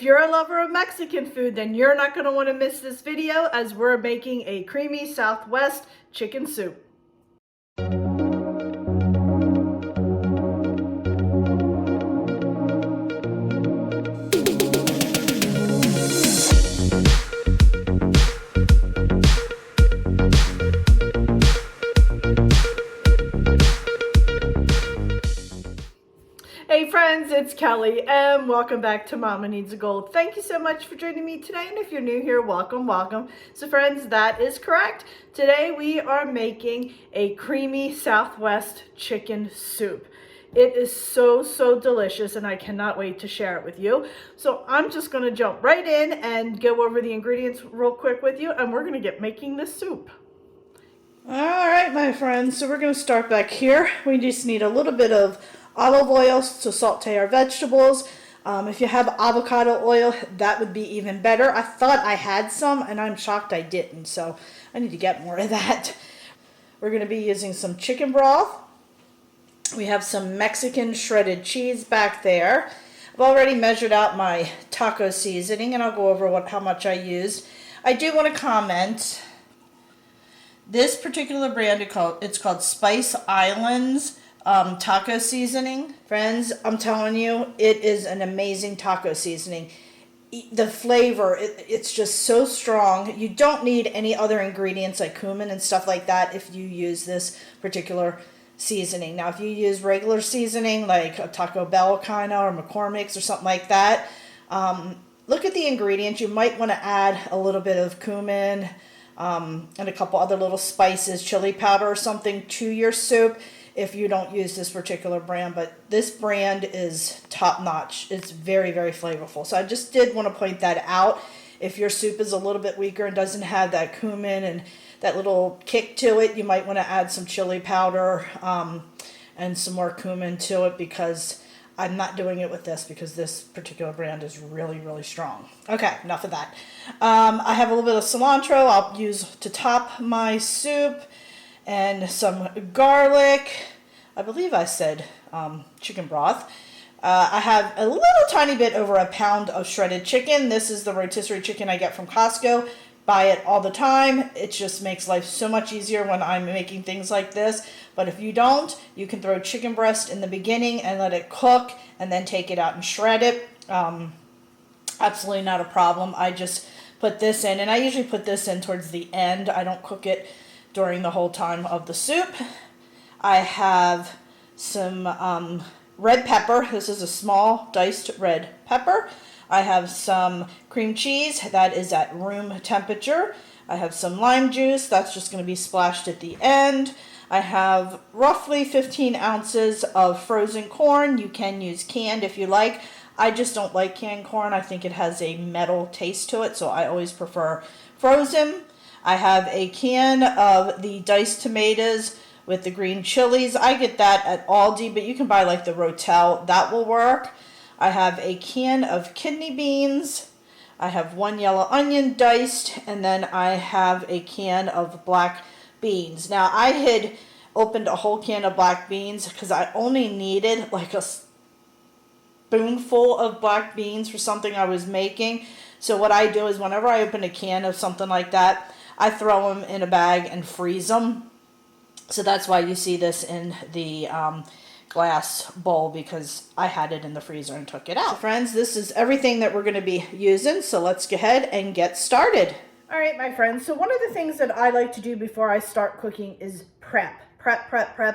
If you're a lover of Mexican food, then you're not going to want to miss this video as we're making a creamy Southwest chicken soup. Hey friends, it's Kelly and welcome back to Mama Needs a Gold. Thank you so much for joining me today, and if you're new here, welcome, welcome. So friends, that is correct. Today we are making a creamy Southwest chicken soup. It is so delicious and I cannot wait to share it with you. So I'm just going to jump right in and go over the ingredients real quick with you, and we're going to get making this soup. All right, my friends, so we're going to start back here. We just need a little bit of olive oil to saute our vegetables. If you have avocado oil, that would be even better. I thought I had some and I'm shocked I didn't, so I need to get more of that. We're going to be using some chicken broth. We have some Mexican shredded cheese back there. I've already measured out my taco seasoning and I'll go over how much I used. I do want to comment, this particular brand, it's called Spice Islands taco seasoning. Friends, I'm telling you, it is an amazing taco seasoning. The flavor, it's just so strong. You don't need any other ingredients like cumin and stuff like that if you use this particular seasoning. Now, if you use regular seasoning like a Taco Bell kind of, or McCormick's or something like that, look at the ingredients. You might want to add a little bit of cumin and a couple other little spices, chili powder or something to your soup if you don't use this particular brand. But this brand is top notch. It's very flavorful. So I just did want to point that out. If your soup is a little bit weaker and doesn't have that cumin and that little kick to it, you might want to add some chili powder and some more cumin to it, because I'm not doing it with this because this particular brand is really strong. Okay, enough of that. I have a little bit of cilantro I'll use to top my soup, and some garlic. I believe I said chicken broth. I have a little tiny bit over a pound of shredded chicken. This is the rotisserie chicken I get from Costco. Buy it all the time. It just makes life so much easier when I'm making things like this. But if you don't, you can throw chicken breast in the beginning and let it cook and then take it out and shred it. Absolutely not a problem. I just put this in, and I usually put this in towards the end. I don't cook it during the whole time of the soup. I have some red pepper. This is a small diced red pepper. I have some cream cheese that is at room temperature. I have some lime juice that's just going to be splashed at the end. I have roughly 15 ounces of frozen corn. You can use canned if you like. I just don't like canned corn. I think it has a metal taste to it, so I always prefer frozen. I have a can of the diced tomatoes with the green chilies. I get that at Aldi, but you can buy like the Rotel. That will work. I have a can of kidney beans. I have one yellow onion diced, and then I have a can of black beans. Now, I had opened a whole can of black beans because I only needed like a spoonful of black beans for something I was making. So what I do is whenever I open a can of something like that, I throw them in a bag and freeze them. So that's why you see this in the glass bowl, because I had it in the freezer and took it out. So friends, this is everything that we're going to be using. So let's go ahead and get started. All right, my friends. So one of the things that I like to do before I start cooking is prep.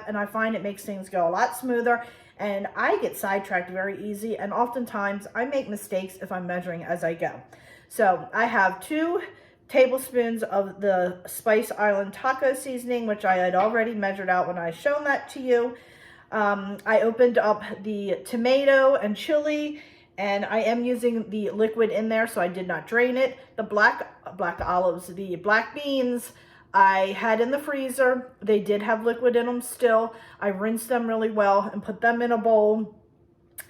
And I find it makes things go a lot smoother. And I get sidetracked very easy. And oftentimes I make mistakes if I'm measuring as I go. So I have 2 tablespoons of the Spice Island taco seasoning, which I had already measured out when I shown that to you. I opened up the tomato and chili, and I am using the liquid in there, so I did not drain it. The black olives, the black beans, I had in the freezer. They did have liquid in them still. I rinsed them really well and put them in a bowl.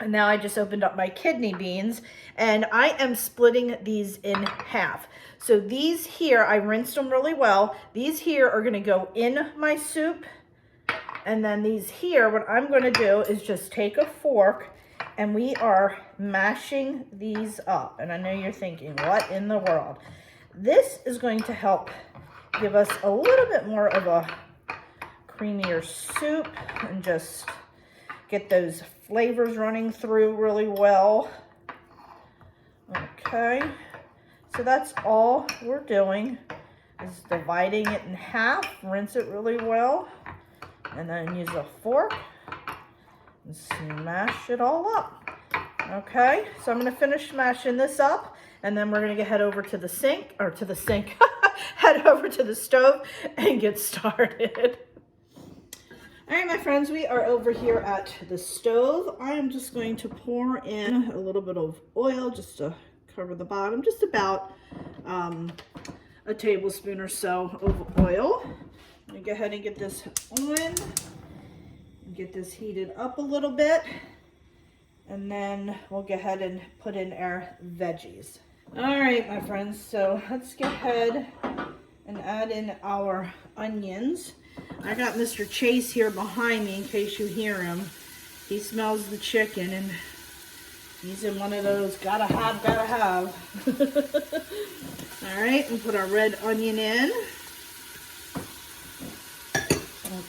And now I just opened up my kidney beans, and I am splitting these in half. So these here, I rinsed them really well. These here are going to go in my soup. And then these here, what I'm going to do is just take a fork and we are mashing these up. And I know you're thinking, what in the world? This is going to help give us a little bit more of a creamier soup and just get those flavors running through really well. Okay, so that's all we're doing is dividing it in half, rinse it really well, and then use a fork and smash it all up. Okay, so I'm going to finish smashing this up, and then we're going to head over to the sink, head over to the stove and get started. All right, my friends, we are over here at the stove. I am just going to pour in a little bit of oil just to cover the bottom, just about a tablespoon or so of oil. I'm going to go ahead and get this on and get this heated up a little bit. And then we'll go ahead and put in our veggies. All right, my friends, so let's go ahead and add in our onions. I got Mr. Chase here behind me in case you hear him. He smells the chicken and he's in one of those gotta have. All right, we'll put our red onion in.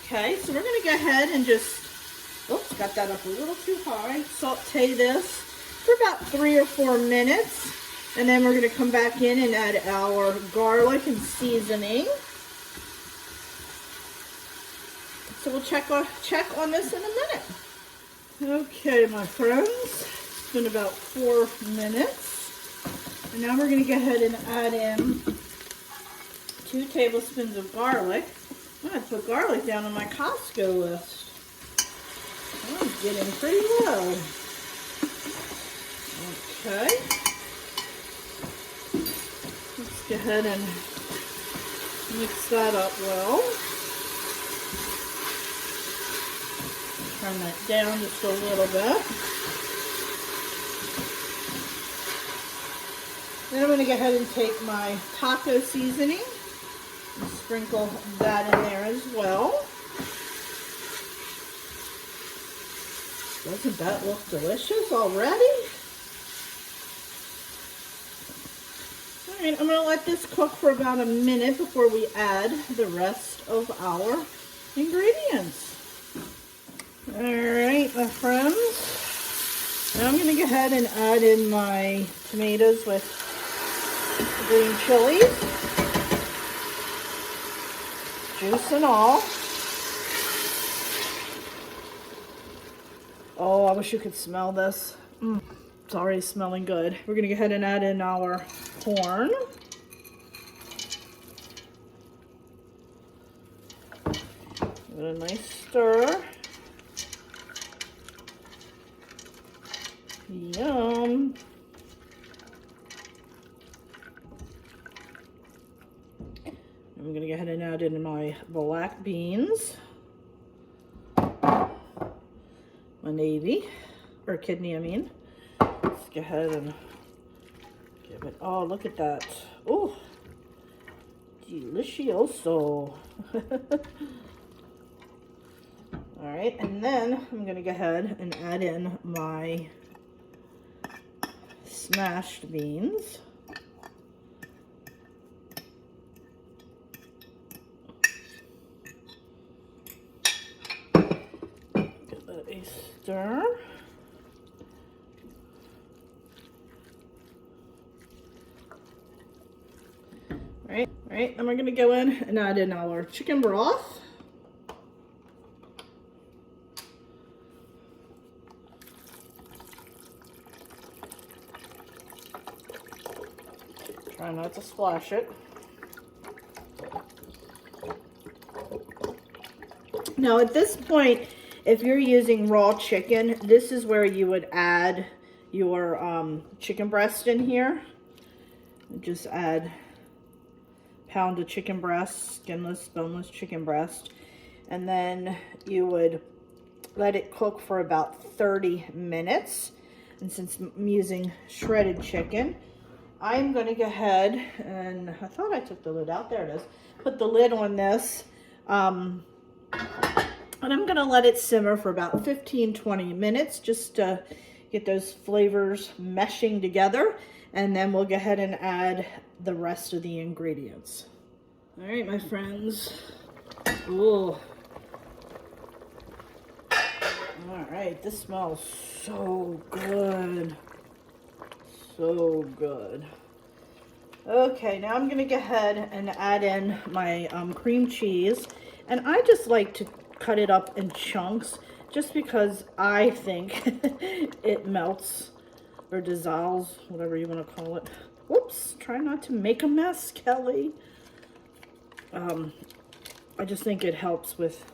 Okay, so we're gonna go ahead and just, oops, got that up a little too high. Saute this for about 3 or 4 minutes. And then we're gonna come back in and add our garlic and seasoning. So we'll check on this in a minute. Okay, my friends, it's been about 4 minutes. And now we're gonna go ahead and add in 2 tablespoons of garlic. I'm gonna put garlic down on my Costco list. I'm getting pretty low. Okay. Let's go ahead and mix that up well. Turn that down just a little bit. Then I'm going to go ahead and take my taco seasoning and sprinkle that in there as well. Doesn't that look delicious already? All right, I'm going to let this cook for about a minute before we add the rest of our ingredients. All right, my friends. Now I'm going to go ahead and add in my tomatoes with green chilies, juice and all. Oh, I wish you could smell this. It's already smelling good. We're going to go ahead and add in our corn. Give it a nice stir. Yum. I'm going to go ahead and add in my black beans, my navy, or kidney, I mean. Let's go ahead and give it, oh, look at that. Oh, delicioso. All right, and then I'm going to go ahead and add in my smashed beans. Give that a stir. All right, then we're going to go in and add in our chicken broth. Try not to splash it. Now at this point, if you're using raw chicken, this is where you would add your chicken breast in here. Just add pound of chicken breast, skinless, boneless chicken breast. And then you would let it cook for about 30 minutes. And since I'm using shredded chicken, I'm going to go ahead and, I thought I took the lid out, there it is, put the lid on this, and I'm going to let it simmer for about 15-20 minutes just to get those flavors meshing together, and then we'll go ahead and add the rest of the ingredients. All right, my friends. Ooh. All right, this smells so good. So good. Okay, now I'm gonna go ahead and add in my cream cheese. And I just like to cut it up in chunks just because I think it melts or dissolves, whatever you want to call it. Whoops, try not to make a mess, Kelly. I just think it helps with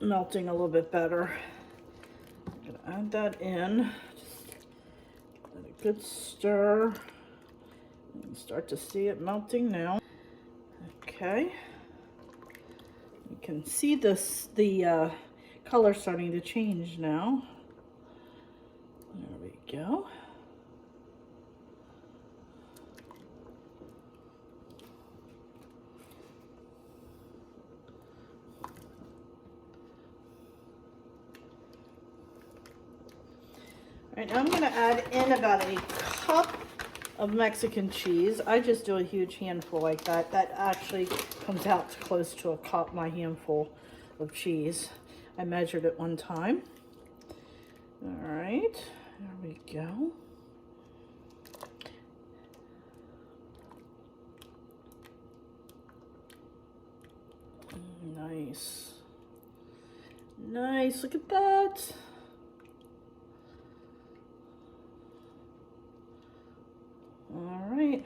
melting a little bit better. I'm gonna add that in. Just give it a good stir. You can start to see it melting now. Okay. You can see the color starting to change now. There we go. All right, now I'm going to add in about a cup of Mexican cheese. I just do a huge handful like that. That actually comes out to close to a cup, my handful of cheese. I measured it one time. All right, there we go. Nice. Nice, look at that. All right,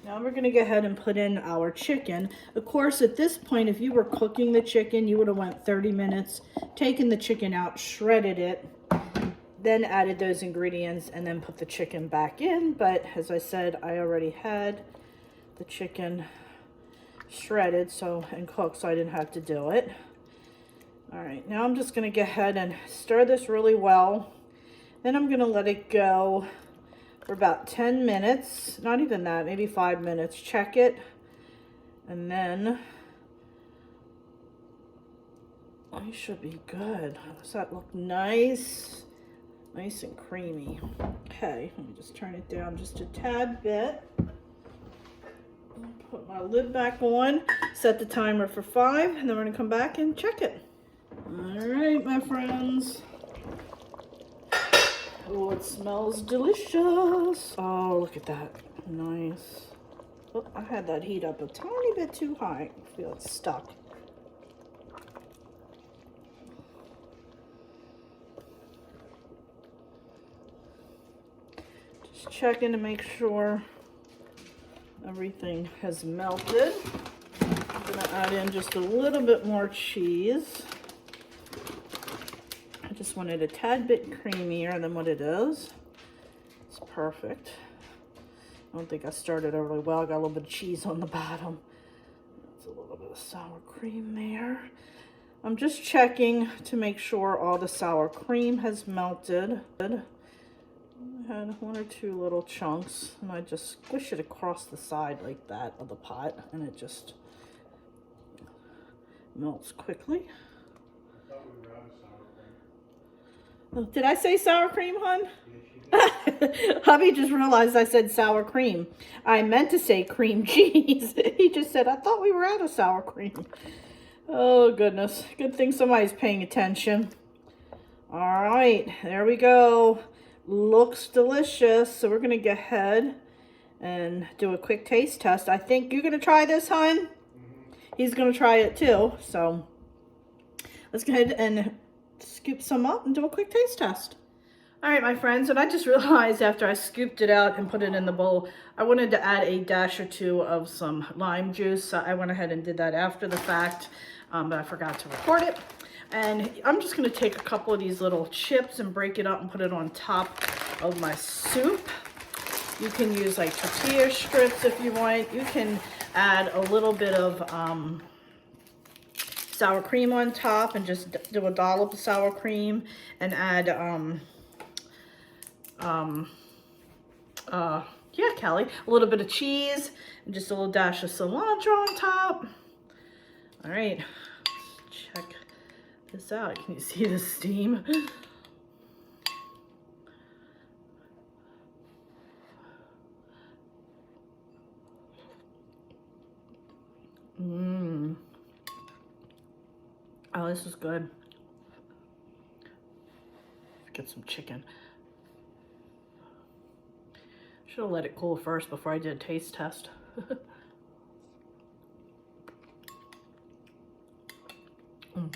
now we're gonna go ahead and put in our chicken. Of course, at this point, if you were cooking the chicken, you would have went 30 minutes, taken the chicken out, shredded it, then added those ingredients, and then put the chicken back in. But as I said, I already had the chicken shredded and cooked, so I didn't have to do it. All right, now I'm just gonna go ahead and stir this really well. Then I'm gonna let it go for about 10 minutes, not even that, maybe 5 minutes. Check it, and then it should be good. Does that look nice? Nice and creamy. Okay, let me just turn it down just a tad bit. Put my lid back on, set the timer for 5, and then we're gonna come back and check it. All right, my friends. Oh, it smells delicious. Oh, look at that. Nice. Oh, I had that heat up a tiny bit too high. I feel it's stuck. Just checking to make sure everything has melted. I'm gonna add in just a little bit more cheese. I just want it a tad bit creamier than what it is. It's perfect. I don't think I started really well. I got a little bit of cheese on the bottom. That's a little bit of sour cream there. I'm just checking to make sure all the sour cream has melted. I had 1 or 2 little chunks, and I just squish it across the side like that of the pot, and it just melts quickly. Oh, did I say sour cream, hon? Hubby just realized I said sour cream. I meant to say cream cheese. He just said, I thought we were out of sour cream. Oh, goodness. Good thing somebody's paying attention. All right, there we go. Looks delicious. So we're going to go ahead and do a quick taste test. I think you're going to try this, hon? He's going to try it too. So let's go ahead and scoop some up and do a quick taste test. All right, my friends, and I just realized after I scooped it out and put it in the bowl, I wanted to add a dash or 2 of some lime juice. So I went ahead and did that after the fact, but I forgot to record it. And I'm just gonna take a couple of these little chips and break it up and put it on top of my soup. You can use like tortilla strips if you want. You can add a little bit of sour cream on top and just do a dollop of sour cream and add yeah, Kelly, a little bit of cheese and just a little dash of cilantro on top. All right, let's check this out. Can you see the steam? Oh, this is good. Get some chicken. Should have let it cool first before I did a taste test. It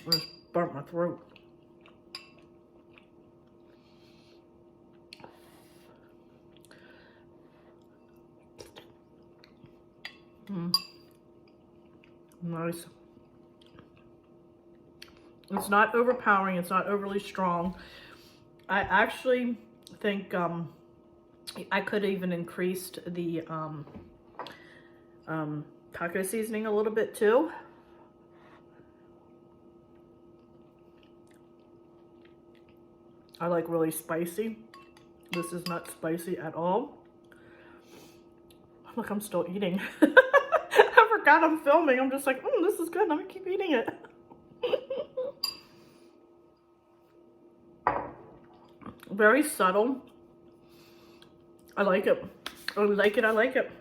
just burnt my throat. Nice. It's not overpowering. It's not overly strong. I actually think I could have even increased the taco seasoning a little bit too. I like really spicy. This is not spicy at all. Look, I'm still eating. I forgot I'm filming. I'm just like, this is good. I'm gonna keep eating it. Very subtle. I like it. I like it. I like it.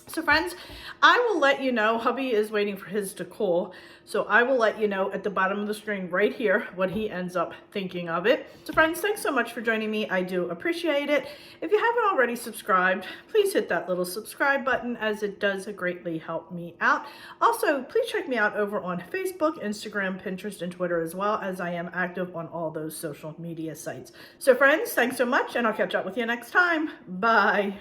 So friends, I will let you know, hubby is waiting for his to cool, so I will let you know at the bottom of the screen right here what he ends up thinking of it. So friends, thanks so much for joining me. I do appreciate it. If you haven't already subscribed, please hit that little subscribe button, as it does greatly help me out. Also, please check me out over on Facebook, Instagram, Pinterest, and Twitter, as well, as I am active on all those social media sites. So friends, thanks so much, and I'll catch up with you next time. Bye.